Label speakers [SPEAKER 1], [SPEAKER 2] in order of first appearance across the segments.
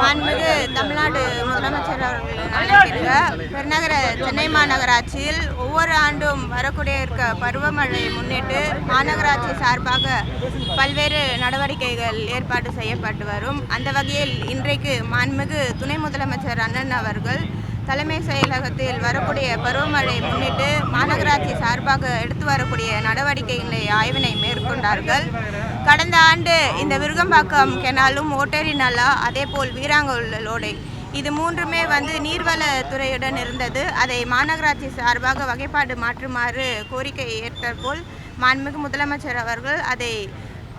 [SPEAKER 1] மாண்புமிகு தமிழ்நாடு முதலமைச்சர் அவர்கள் அழைக்கின்ற பெருநகர சென்னை மாநகராட்சியில் ஒவ்வொரு ஆண்டும் வரக்கூடிய பருவமழை முன்னிட்டு மாநகராட்சி சார்பாக பல்வேறு நடவடிக்கைகள் ஏற்பாடு செய்யப்பட்டு வரும். அந்த வகையில் இன்றைக்கு மாண்புமிகு துணை முதலமைச்சர் அண்ணன் அவர்கள் தலைமை செயலகத்தில் வரக்கூடிய பருவமழை முன்னிட்டு மாநகராட்சி சார்பாக எடுத்து வரக்கூடிய நடவடிக்கைகளை ஆய்வினை மேற்கொண்டார்கள். கடந்த ஆண்டு இந்த விருகம்பாக்கம் கெனாலும் ஓட்டேரி நல்லா அதேபோல் வீராங்கோளோடை இது மூன்றுமே நீர்வளத்துறையுடன் இருந்தது. அதை மாநகராட்சி சார்பாக வகைப்பாடு மாற்றுமாறு கோரிக்கை ஏற்றபோல் மாண்புமிகு முதலமைச்சர் அவர்கள் அதை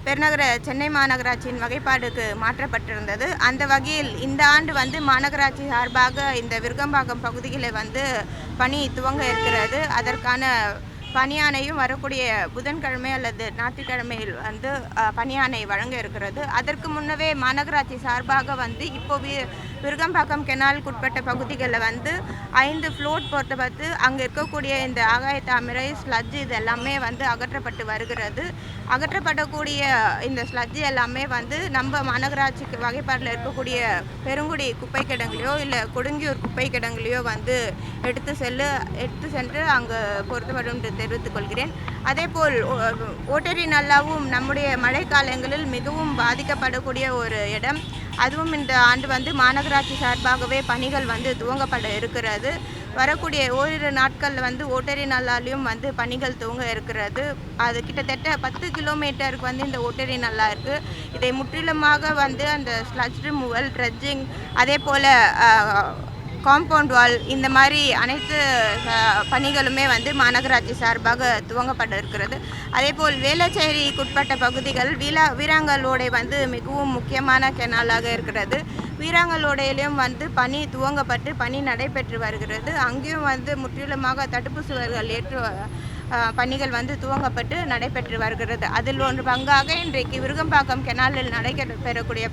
[SPEAKER 1] பெருநகர சென்னை மாநகராட்சியின் வகைப்பாடுக்கு மாற்றப்பட்டிருந்தது. அந்த வகையில் இந்த ஆண்டு மாநகராட்சி சார்பாக இந்த விருகம்பாக்கம் பகுதிகளில் பணி துவங்க இருக்கிறது. அதற்கான பணியானையும் வரக்கூடிய புதன்கிழமை அல்லது ஞாயிற்றுக்கிழமையில் பணியானை வழங்க இருக்கிறது. அதற்கு முன்னவே மாநகராட்சி சார்பாக இப்போ விருகம்பாக்கம் கெனாலுக்குட்பட்ட பகுதிகளில் 5 ஃப்ளோட் பொறுத்தபத்து அங்கே இருக்கக்கூடிய இந்த ஆகாய தாமரை ஸ்லட்ஜ் இது எல்லாமே அகற்றப்பட்டு வருகிறது. அகற்றப்படக்கூடிய இந்த ஸ்லட்ஜ் எல்லாமே நம்ம மாநகராட்சிக்கு வகைப்பாட்டில் இருக்கக்கூடிய பெருங்குடி குப்பை கிடங்குலையோ இல்லை கொடுங்கியூர் குப்பை கிடங்குலையோ எடுத்து சென்று அங்கே பொருத்தப்படும் தெரிவித்துக் கொள்கிறேன். அதேபோல் ஓட்டேரி நல்லாவும் நம்முடைய மழைக்காலங்களில் மிகவும் பாதிக்கப்படக்கூடிய ஒரு இடம். அதுவும் இந்த ஆண்டு மாநகராட்சி சார்பாகவே பணிகள் துவங்கப்பட இருக்கிறது. வரக்கூடிய ஓரிரு நாட்களில் ஓட்டேரி நல்லாலையும் பணிகள் துவங்க இருக்கிறது. அது கிட்டத்தட்ட 10 கிலோமீட்டருக்கு இந்த ஓட்டேரி நல்லா இருக்குது. இதை முற்றிலுமாக அந்த ஸ்லட்ஜ் ரிமூவல், ட்ரெட்ஜிங், அதே போல் காம்பவுண்ட் வால் இந்த மாதிரி அனைத்து பணிகளுமே மாநகராட்சி சார்பாக துவங்கப்பட இருக்கிறது. அதேபோல் வேளச்சேரிக்குட்பட்ட பகுதிகள் வீராங்கலோடை மிகவும் முக்கியமான கெனாலாக இருக்கிறது. வீராங்கலோடையிலையும் பணி துவங்கப்பட்டு பணி நடைபெற்று வருகிறது. அங்கேயும் முற்றிலுமாக தடுப்பு சுவர்கள் ஏற்று பணிகள் துவங்கப்பட்டு நடைபெற்று வருகிறது. அதில் ஒன்று பங்காக இன்றைக்கு விருகம்பாக்கம் கெனாலில் நடைபெறக்கூடிய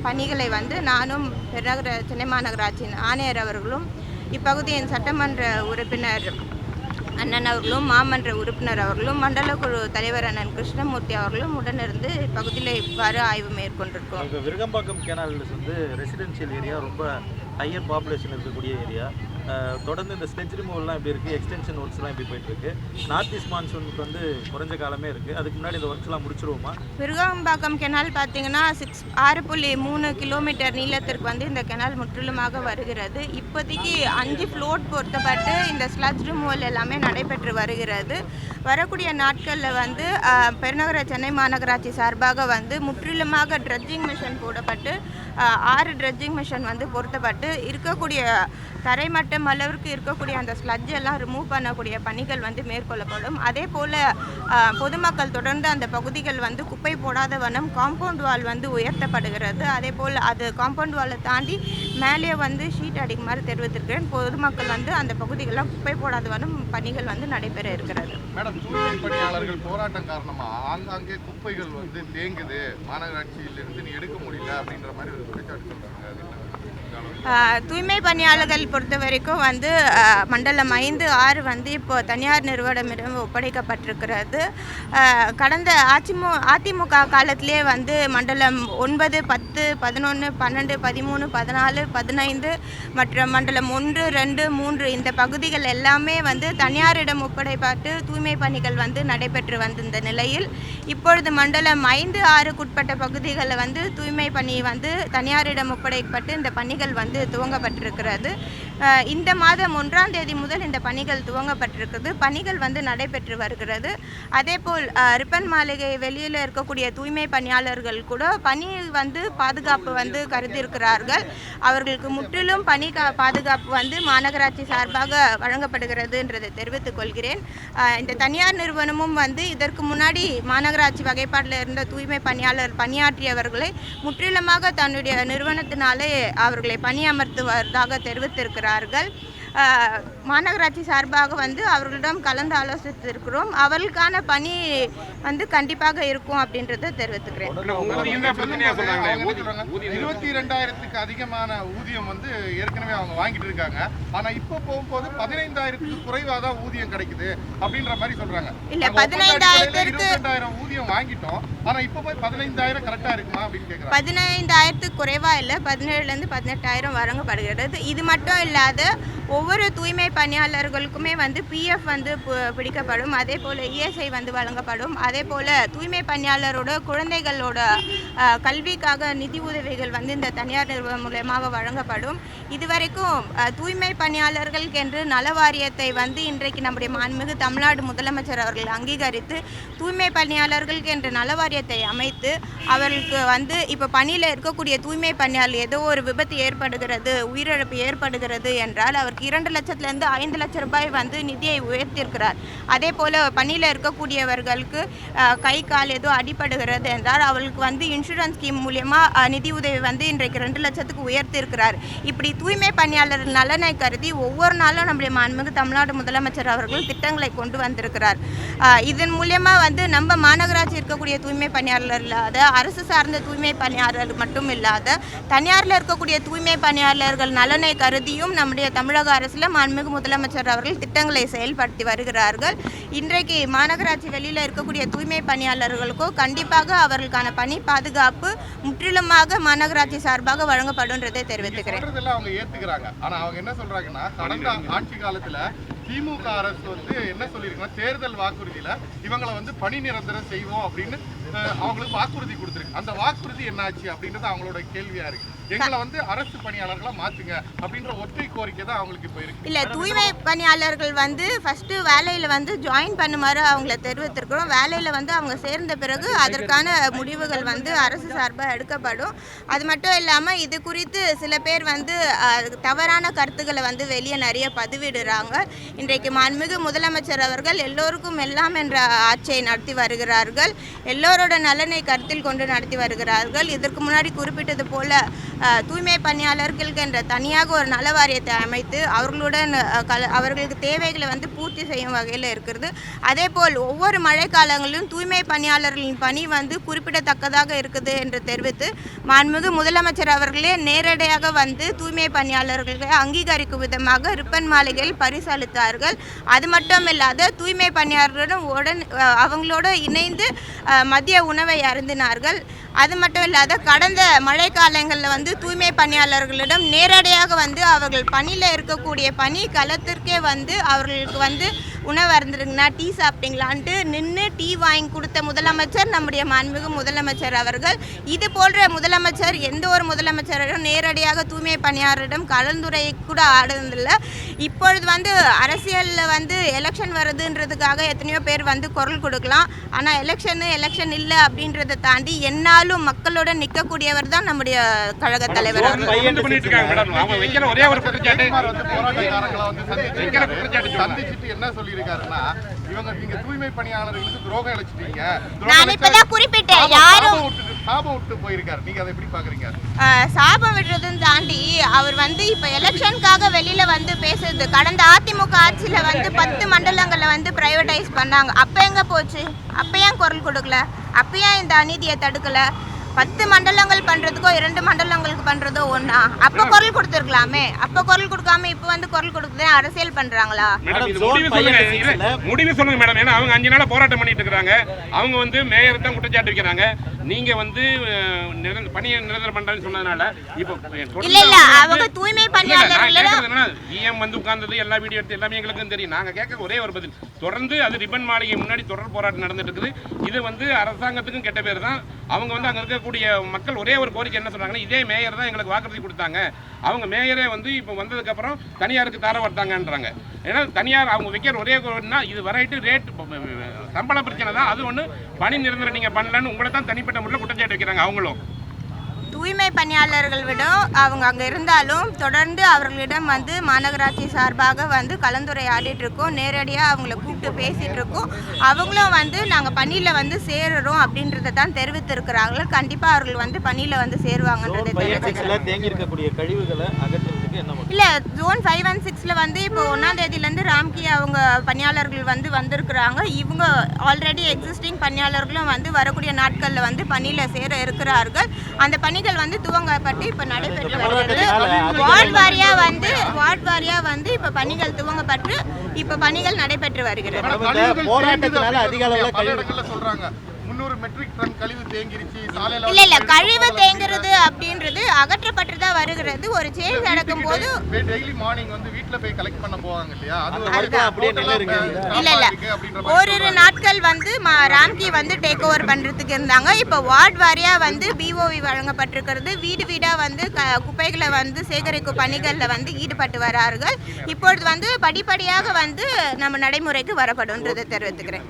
[SPEAKER 1] பணிகளை நானும் பெருநகர சென்னை மாநகராட்சியின் ஆணையர் அவர்களும் இப்பகுதியின் சட்டமன்ற உறுப்பினர் அண்ணன் அவர்களும் மாமன்ற உறுப்பினர் அவர்களும் மண்டல குழு தலைவர் அண்ணன் கிருஷ்ணமூர்த்தி அவர்களும் உடனிருந்து இப்பகுதியில் இவ்வாறு ஆய்வு மேற்கொண்டிருக்கோம்.
[SPEAKER 2] இப்போ விருகம்பாக்கம் கேனால் ரெசிடென்ஷியல் ஏரியா ரொம்ப ஹையர் பாப்புலேஷன் இருக்கக்கூடிய ஏரியா. தொடர்ந்து இந்த ஸ்லெட்ஜ் ரிமூவல்லாம் எப்படி இருக்குது, எக்ஸ்டென்ஷன் ஒர்க்ஸ்லாம் எப்படி போயிட்டுருக்கு? நார்த் ஈஸ்ட் மான்சூனுக்கு குறைஞ்ச காலமே இருக்குது. அதுக்கு முன்னாடி இந்த ஒர்க்ஸ்லாம் முடிச்சிருவோமா?
[SPEAKER 1] விருகம்பாக்கம் கெனால் பார்த்தீங்கன்னா 6.3 கிலோமீட்டர் நீளத்திற்கு இந்த கெனால் முற்றிலுமாக வருகிறது. இப்போதைக்கு 5 ஃப்ளோட் பொறுத்தப்பட்டு இந்த ஸ்லட்ஜ் ரிமூவல் எல்லாமே நடைபெற்று வருகிறது. வரக்கூடிய நாட்களில் பெருநகர சென்னை மாநகராட்சி சார்பாக முற்றிலுமாக ட்ரெட்ஜிங் மிஷின் போடப்பட்டு 6 ட்ரெட்ஜிங் மிஷின் பொருத்தப்பட்டு இருக்கக்கூடிய தரைமட்டம் அளவிற்கு இருக்கக்கூடிய அந்த ஸ்லட்ஜ் எல்லாம் ரிமூவ் பண்ணக்கூடிய பணிகள் மேற்கொள்ளப்படும். அதே போல் பொதுமக்கள் தொடர்ந்து அந்த பகுதிகள் குப்பை போடாத வண்ணம் காம்பவுண்ட் வால் உயர்த்தப்படுகிறது. அதே போல் அது காம்பவுண்ட் வாலை தாண்டி மேலே ஷீட் அடிக்குமாறு தெரிவித்திருக்கிறேன். பொதுமக்கள் அந்த பகுதிகளெலாம் குப்பை போடாத வண்ணம் பணிகள் நடைபெற இருக்கிறது.
[SPEAKER 3] மேடம், தூய்மை பணியாளர்கள் போராட்டம் காரணமாக ஆங்காங்கே குப்பைகள் தேங்குது, மாநகராட்சியிலிருந்து எடுக்க முடியல அப்படின்ற மாதிரி ஒரு குற்றச்சாட்டு சொல்கிறாங்க.
[SPEAKER 1] தூய்மை பணியாளர்கள் பொறுத்த வரைக்கும் மண்டலம் 5, 6 இப்போ தனியார் நிறுவனமிடம் ஒப்படைக்கப்பட்டிருக்கிறது. கடந்த அதிமுக காலத்திலே மண்டலம் 9, 10, 11, 12, 13, 14, 15 மற்றும் மண்டலம் 1, 2, 3 இந்த பகுதிகள் எல்லாமே தனியாரிடம் ஒப்படைப்பட்டு தூய்மை பணிகள் நடைபெற்று வந்திருந்த நிலையில் இப்பொழுது மண்டலம் 5, 6க்குட்பட்ட பகுதிகளில் தூய்மை பணி தனியாரிடம் ஒப்படைக்கப்பட்டு இந்த பணிகள் துவங்கப்பட்டிருக்கிறது. இந்த மாதம் 1ஆம் தேதி முதல் இந்த பணிகள் துவங்கப்பட்டிருக்கிறது. பணிகள் நடைபெற்று வருகிறது. அதேபோல் ரிப்பன் மாளிகை வெளியில் இருக்கக்கூடிய தூய்மை பணியாளர்கள் கூட பணி பாதுகாப்பு கருதியிருக்கிறார்கள். அவர்களுக்கு முற்றிலும் பணி பாதுகாப்பு மாநகராட்சி சார்பாக வழங்கப்படுகிறது என்றதை தெரிவித்துக் கொள்கிறேன். இந்த தனியார் நிறுவனமும் இதற்கு முன்னாடி மாநகராட்சி வகைப்பாட்டில் இருந்த தூய்மை பணியாளர் பணியாற்றியவர்களை முற்றிலுமாக தன்னுடைய நிறுவனத்தினாலே அவர்களை பணியமர்த்துவதாக தெரிவித்திருக்கிறார்கள். மாநகராட்சி சார்பாக வந்து அவர்களிடம் கலந்து ஆலோசித்திருக்கிறோம். அவர்களுக்கான பணி வந்து கண்டிப்பாக இருக்கும் அப்படின்றத தெரிவித்துக்கிறேன்.
[SPEAKER 3] 22,000க்கு அதிகமான ஊதியம் வந்து ஏற்கனவே அவங்க வாங்கிட்டு இருக்காங்க. ஆனா இப்போ போகும்போது 15,000க்கு குறைவா தான் ஊதியம் கிடைக்குது அப்படின்ற மாதிரி சொல்றாங்க.
[SPEAKER 1] இல்ல 15,000
[SPEAKER 3] ஊதியம் வாங்கிட்டோம். ஆனா இப்போ போய் 15,000 கரெக்டா இருக்குமா அப்படின்னு கேக்குறாங்க.
[SPEAKER 1] 15,000க்கு குறைவா இல்ல, 17,000 18,000 வழங்கப்படுகிறது. இது மட்டும் இல்லாத ஒவ்வொரு தூய்மை பணியாளர்களுக்குமே வந்து பிஎஃப் வந்து பிடிக்கப்படும். அதே போல் இஎஸ்ஐ வந்து வழங்கப்படும். அதே போல் தூய்மை பணியாளரோட குழந்தைகளோட கல்விக்காக நிதி உதவிகள் வந்து இந்த தனியார் நிறுவனம் மூலமாக வழங்கப்படும். இதுவரைக்கும் தூய்மை பணியாளர்களுக்கென்று நல வாரியத்தை வந்து இன்றைக்கு நம்முடைய மாண்புமிகு தமிழ்நாடு முதலமைச்சர் அவர்கள் அங்கீகரித்து தூய்மை பணியாளர்களுக்கு என்ற நல வாரியத்தை அமைத்து அவர்களுக்கு வந்து இப்போ பணியில் இருக்கக்கூடிய தூய்மை பணியாளர் ஏதோ ஒரு விபத்து ஏற்படுகிறது, உயிரிழப்பு ஏற்படுகிறது என்றால் அவருக்கு 2 லட்சத்திலிருந்து 5 லட்சம் ரூபாய் வந்து நிதியை உயர்த்தியிருக்கிறார். அதே போல் பணியில் இருக்கக்கூடியவர்களுக்கு கை கால் ஏதோ அடிபடுகிறது என்றால் அவர்களுக்கு வந்து இன்சூரன்ஸ் ஸ்கீம் மூலியமாக நிதி உதவி வந்து இன்றைக்கு 2 லட்சத்துக்கு உயர்த்தியிருக்கிறார். இப்படி தூய்மை பணியாளர் நலனை கருதி ஒவ்வொரு நாளும் நம்முடைய மாண்புமிகு தமிழ்நாடு முதலமைச்சர் அவர்கள் திட்டங்களை கொண்டு வந்திருக்கிறார். இதன் மூலியமாக வந்து நம்ம மாநகராட்சி இருக்கக்கூடிய தூய்மை பணியாளர் இல்லாத, அரசு சார்ந்த தூய்மை பணியாளர் மட்டும் இல்லாத, தனியாரில் இருக்கக்கூடிய தூய்மை பணியாளர்கள் நலனை கருதியும் நம்முடைய தமிழக அரசில் மாண்புமிகு முதலமைச்சர் அவர்கள் திட்டங்களை செயல்படுத்தி வருகிறார்கள். இன்றைக்கு மாநகராட்சி வெளியில் இருக்கக்கூடிய தூய்மை பணியாளர்களுக்கோ கண்டிப்பாக அவர்களுக்கான பணி பாதுகாப்பு முற்றிலுமாக மாநகராட்சி சார்பாக வழங்கப்படும்ன்றதை தெரிவித்துக்கிறேன்.
[SPEAKER 3] அவங்க ஏத்துக்கிறாங்க. ஆனா அவங்க என்ன சொல்றாங்கன்னா, கடந்த ஆட்சி காலத்துல திமுக அரசு வந்து என்ன சொல்லியிருக்குன்னா, தேர்தல் வாக்குறுதியில இவங்களை வந்து பணி நிரந்தரம் செய்வோம் அப்படின்னு அவங்களுக்கு வாக்குறுதி கொடுத்துருக்கு. அந்த வாக்குறுதி என்னாச்சு அப்படின்றது அவங்களோட கேள்வியா இருக்கு. எங்களை வந்து அரசு பணியாளர்களா மாத்துங்க அப்படின்ற ஒற்றை கோரிக்கை தான் அவங்களுக்கு இப்போ இருக்கு.
[SPEAKER 1] இல்ல, தூய்மை பணியாளர்கள் வந்து ஃபர்ஸ்ட் வேலையில வந்து ஜாயின் பண்ணுமாறு அவங்கள தெரிவித்திருக்கிறோம். வேலையில வந்து அவங்க சேர்ந்த பிறகு அதற்கான முடிவுகள் வந்து அரசு சார்பாக எடுக்கப்படும். அது மட்டும் இல்லாம இது குறித்து சில பேர் வந்து தவறான கருத்துக்களை வந்து வெளியே நிறைய பதிவிடுறாங்க. இன்றைக்கு மாண்புமிகு முதலமைச்சர் அவர்கள் எல்லோருக்கும் எல்லாம் என்ற ஆட்சியை நடத்தி வருகிறார்கள். எல்லோரோட நலனை கருத்தில் கொண்டு நடத்தி வருகிறார்கள். இதற்கு முன்னாடி குறிப்பிட்டது போல தூய்மை பணியாளர்களுக்கு என்ற தனியாக ஒரு நல வாரியத்தை அமைத்து அவர்களுடன் அவர்களுக்கு தேவைகளை வந்து பூர்த்தி செய்யும் வகையில் இருக்கிறது. அதே போல் ஒவ்வொரு மழைக்காலங்களிலும் தூய்மை பணியாளர்களின் பணி வந்து குறிப்பிடத்தக்கதாக இருக்குது என்று தெரிவித்து மாண்புமிகு முதலமைச்சர் அவர்களே நேரடியாக வந்து தூய்மை பணியாளர்களை அங்கீகரிக்கும் விதமாக ரிப்பன் மாளிகையில் பரிசளித்தார்கள். அது மட்டும் இல்லாத தூய்மை பணியாளர்களுடன் அவங்களோட இணைந்து மதிய உணவை அருந்தினார்கள். அது மட்டும் இல்லாத கடந்த மழைக்காலங்களில் வந்து தூய்மை பணியாளர்களிடம் நேரடியாக வந்து அவர்கள் பணியில் இருக்கக்கூடிய பணி களத்திற்கே வந்து அவர்களுக்கு வந்து உணவு அருந்துருங்கண்ணா, டீ சாப்பிட்டீங்களான்ட்டு நின்று டீ வாங்கி கொடுத்த முதலமைச்சர் நம்முடைய மாண்புமிகு முதலமைச்சர் அவர்கள். இது போன்ற முதலமைச்சர் எந்த ஒரு முதலமைச்சரும் நேரடியாக தூய்மை பணியாளரிடம் கலந்துரையை கூட ஆடுறதில்லை. இப்பொழுது வந்து அரசியலில் வந்து எலெக்ஷன் வருதுன்றதுக்காக எத்தனையோ பேர் வந்து குரல் கொடுக்கலாம். ஆனால் எலெக்ஷன் இல்லை அப்படின்றத தாண்டி என்னாலும் மக்களோட நிற்கக்கூடியவர் தான் நம்முடைய கழக தலைவர்.
[SPEAKER 3] இவங்க நீங்க தூய்மை பணியாளர்களுக்கு துரோகம் இழைச்சிட்டீங்க.
[SPEAKER 1] நான் இப்பதான் குறிப்பிட்டேன், யாரும்
[SPEAKER 3] சாபம் விட்டு போயிருக்காரு. நீங்க அதை எப்படி பாக்குறீங்க?
[SPEAKER 1] சாபம் விடுறதுன்னு தாண்டி அவர் வந்து இப்ப எலெக்ஷனுக்காக வெளியில வந்து பேசுறது. கடந்த அதிமுக ஆட்சியில வந்து 10 மண்டலங்களை வந்து பிரைவேடைஸ் பண்ணாங்க. அப்ப எங்க போச்சு? அப்ப ஏன் குரல் கொடுக்கல? அப்ப ஏன் இந்த அநீதியை தடுக்கல? 10 மண்டலங்கள் பண்றதுக்கோ 2 மண்டலங்களுக்கு பண்றதோ ஒண்ணா? அப்ப குரல் கொடுத்துருக்கலாமே. அப்ப குரல் கொடுக்காம இப்ப வந்து குரல் கொடுக்குது அரசியல் பண்றாங்களா?
[SPEAKER 4] முடிவு சொல்லுங்க மேடம். ஏன்னா அவங்க 5 நாளா போராட்டம் பண்ணிட்டு இருக்காங்க. அவங்க வந்து மேயர் தான் குற்றச்சாட்டு வைக்கிறாங்க. நீங்க வந்து பணியை நிரந்தரம் பண்றேன்னு சொன்னதுனால இப்போ
[SPEAKER 1] இல்ல அவங்க தூய்மை பணியாளர்கள்
[SPEAKER 4] இஎம் வந்து உட்கார்ந்தது எல்லா வீடியோ எடுத்து எல்லாமே எங்களுக்கும் தெரியும். நாங்க கேட்க ஒரே ஒரு பதில், தொடர்ந்து அது ரிப்பன் மாளிகை முன்னாடி தொடர் போராட்டம் நடந்துட்டு இருக்குது. இது வந்து அரசாங்கத்துக்கும் கெட்ட பேர் தான். அவங்க வந்து அங்க இருக்கக்கூடிய மக்கள் ஒரே ஒரு கோரிக்கை என்ன சொல்றாங்கன்னா, இதே மேயர் தான் எங்களுக்கு வாக்குறுதி கொடுத்தாங்க. அவங்க மேயரே வந்து இப்போ வந்ததுக்கு அப்புறம் தனியாருக்கு தர வர்த்தாங்கன்றாங்க. ஏன்னா தனியார் அவங்க வைக்கிற ஒரே கோரிக்கைனா இது வரைட்டு ரேட் சம்பள பிரச்சனை தான். அது ஒன்று பணி நிரந்தரம் நீங்கள் பண்ணலன்னு உங்களை தான் தனிப்பட்ட முறையில் குற்றச்சாட்டு வைக்கிறாங்க. அவங்களும்
[SPEAKER 1] தூய்மை பணியாளர்கள் விட அவங்க அங்கே இருந்தாலும் தொடர்ந்து அவர்களிடம் வந்து மாநகராட்சி சார்பாக வந்து கலந்துரையாடிட்டு இருக்கோம். நேரடியாக அவங்கள கூப்பிட்டு பேசிகிட்டு இருக்கோம். அவங்களும் வந்து நாங்கள் பணியில் வந்து சேருறோம் அப்படின்றத தான் தெரிவித்திருக்கிறார்கள். கண்டிப்பாக அவர்கள் வந்து பணியில் வந்து சேருவாங்கன்றது
[SPEAKER 2] தேங்கி இருக்கக்கூடிய கழிவுகளை அகற்றுறதுக்கு இருக்கு என்ன பண்ணுறது?
[SPEAKER 1] இல்லை ஜோன் 5 and 6ல வந்து இப்போ 1ஆம் தேதியிலேருந்து ராம்கி அவங்க பணியாளர்கள் வந்து வந்திருக்கிறாங்க. இவங்க ஆல்ரெடி எக்ஸிஸ்டிங் பணியாளர்களும் வந்து வரக்கூடிய நாட்களில் வந்து பணியில் சேர இருக்கிறார்கள். அந்த பணிகள் வந்து துவங்கப்பட்டு இப்போ நடைபெற்று வருகிறது. வார்டு வாரியாக வந்து இப்போ பணிகள் துவங்கப்பட்டு இப்போ பணிகள் நடைபெற்று வருகிறது.
[SPEAKER 3] போராட்டத்தினால அதிக அளவில் பல இடங்கள்ல சொல்றாங்க 300 மெட்ரிக் டன் கழிவு தேங்கிருச்சு சாலையில.
[SPEAKER 1] இல்ல கழிவு தேங்குறது அப்படின்றது அகற்றப்பட்டு தான் வருகிறது. ஒரு சேஞ்ச் நடக்கும் போது
[SPEAKER 3] டெய்லி மார்னிங் வந்து வீட்ல போய் கலெக்ட் பண்ண போவாங்க இல்லையா,
[SPEAKER 2] அப்படியே நிலை இருக்கு.
[SPEAKER 1] இல்ல ஒரு நாட்கள் வந்து ராம்கி வந்து டேக் ஓவர் பண்றதுக்கு இருந்தாங்க. இப்போ வார்டு வாரியா வந்து பிஓவி வழங்கப்பட்டிருக்கிறது. வீடு வீடா வந்து குப்பைகளை வந்து சேகரிக்கும் பணிகளில் வந்து ஈடுபட்டு வரார்கள். இப்பொழுது வந்து படிப்படியாக வந்து நம்ம நடைமுறைக்கு வரப்படும்ன்றதை தெரிவித்துக்கிறேன்.